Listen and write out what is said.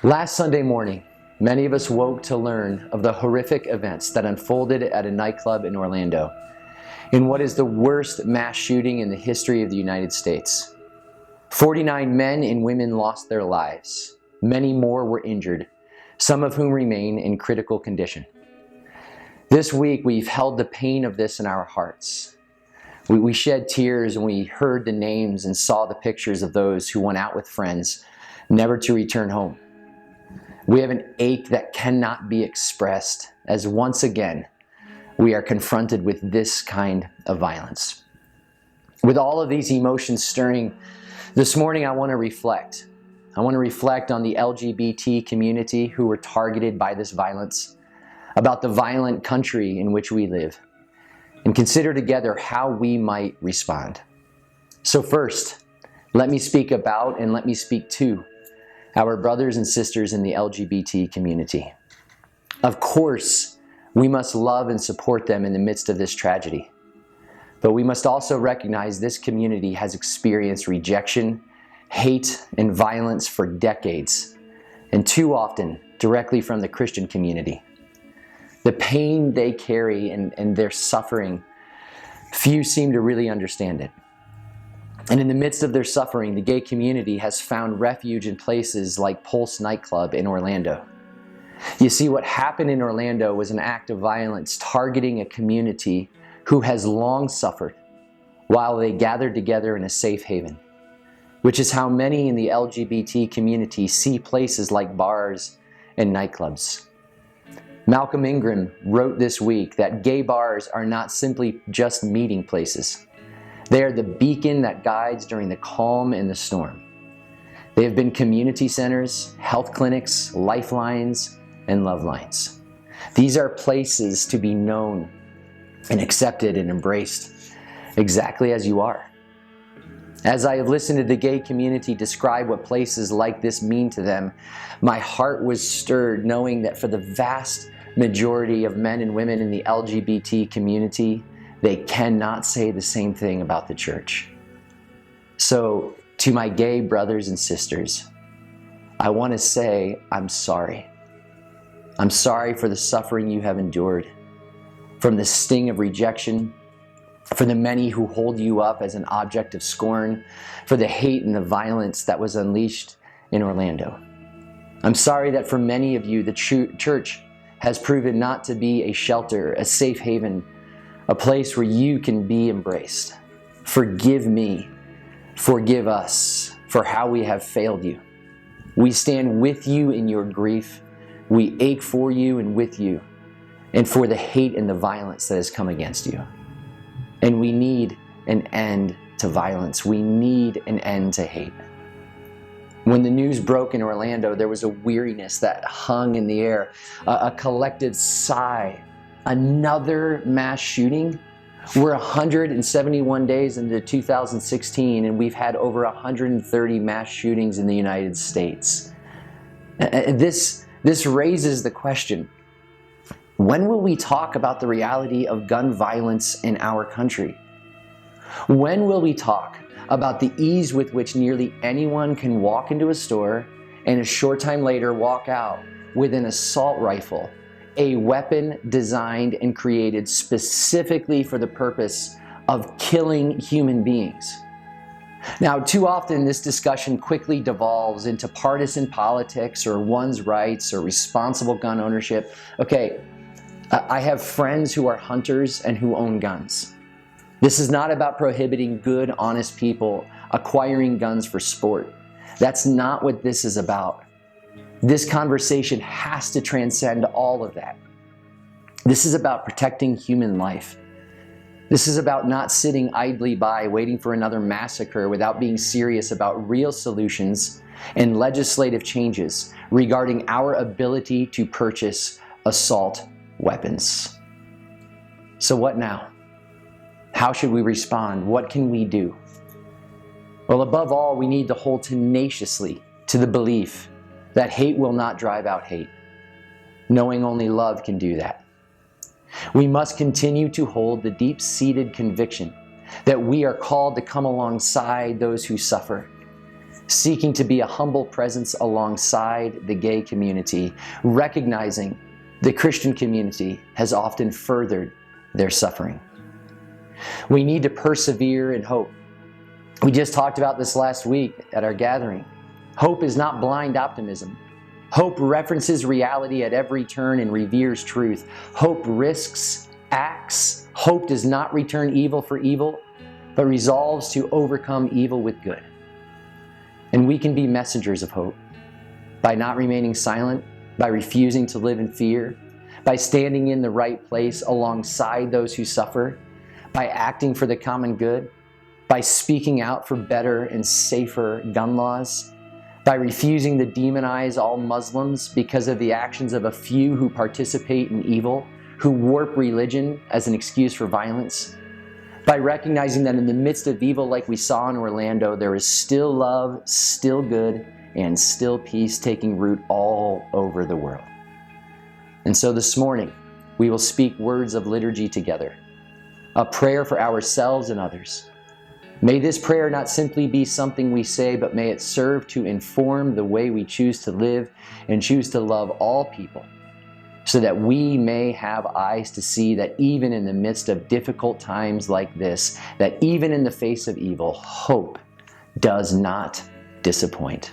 Last Sunday morning, many of us woke to learn of the horrific events that unfolded at a nightclub in Orlando, in what is the worst mass shooting in the history of the United States. 49 men and women lost their lives. Many more were injured, some of whom remain in critical condition. This week, we've held the pain of this in our hearts. We shed tears when we heard the names and saw the pictures of those who went out with friends, never to return home. We have an ache that cannot be expressed as once again we are confronted with this kind of violence. With all of these emotions stirring, this morning I want to reflect. I want to reflect on the LGBT community who were targeted by this violence, about the violent country in which we live, and consider together how we might respond. So first, let me speak about and let me speak to our brothers and sisters in the LGBT community. Of course, we must love and support them in the midst of this tragedy. But we must also recognize this community has experienced rejection, hate, and violence for decades, and too often directly from the Christian community. The pain they carry and their suffering, few seem to really understand it. And in the midst of their suffering, the gay community has found refuge in places like Pulse nightclub in Orlando. You see, what happened in Orlando was an act of violence targeting a community who has long suffered while they gathered together in a safe haven, which is how many in the LGBT community see places like bars and nightclubs. Malcolm Ingram wrote this week that gay bars are not simply just meeting places. They are the beacon that guides during the calm and the storm. They have been community centers, health clinics, lifelines, and love lines. These are places to be known and accepted and embraced exactly as you are. As I have listened to the gay community describe what places like this mean to them, my heart was stirred knowing that for the vast majority of men and women in the LGBT community, they cannot say the same thing about the church. So, to my gay brothers and sisters, I want to say I'm sorry. I'm sorry for the suffering you have endured, from the sting of rejection, for the many who hold you up as an object of scorn, for the hate and the violence that was unleashed in Orlando. I'm sorry that for many of you, the church has proven not to be a shelter, a safe haven, a place where you can be embraced. Forgive me, forgive us for how we have failed you. We stand with you in your grief. We ache for you and with you, and for the hate and the violence that has come against you. And we need an end to violence. We need an end to hate. When the news broke in Orlando, there was a weariness that hung in the air, a collective sigh. Another mass shooting? We're 171 days into 2016 and we've had over 130 mass shootings in the United States. This raises the question, when will we talk about the reality of gun violence in our country? When will we talk about the ease with which nearly anyone can walk into a store and a short time later walk out with an assault rifle, a weapon designed and created specifically for the purpose of killing human beings? Now, too often this discussion quickly devolves into partisan politics or one's rights or responsible gun ownership. Okay, I have friends who are hunters and who own guns. This is not about prohibiting good, honest people acquiring guns for sport. That's not what this is about. This conversation has to transcend all of that. This is about protecting human life. This is about not sitting idly by waiting for another massacre without being serious about real solutions and legislative changes regarding our ability to purchase assault weapons. So what now? How should we respond? What can we do? Well, above all, we need to hold tenaciously to the belief that hate will not drive out hate, knowing only love can do that. We must continue to hold the deep-seated conviction that we are called to come alongside those who suffer, seeking to be a humble presence alongside the gay community, recognizing the Christian community has often furthered their suffering. We need to persevere in hope. We just talked about this last week at our gathering. Hope is not blind optimism. Hope references reality at every turn and reveres truth. Hope risks, acts. Hope does not return evil for evil, but resolves to overcome evil with good. And we can be messengers of hope by not remaining silent, by refusing to live in fear, by standing in the right place alongside those who suffer, by acting for the common good, by speaking out for better and safer gun laws, by refusing to demonize all Muslims because of the actions of a few who participate in evil, who warp religion as an excuse for violence, by recognizing that in the midst of evil like we saw in Orlando, there is still love, still good, and still peace taking root all over the world. And so this morning, we will speak words of liturgy together, a prayer for ourselves and others. May this prayer not simply be something we say, but may it serve to inform the way we choose to live and choose to love all people, so that we may have eyes to see that even in the midst of difficult times like this, that even in the face of evil, hope does not disappoint.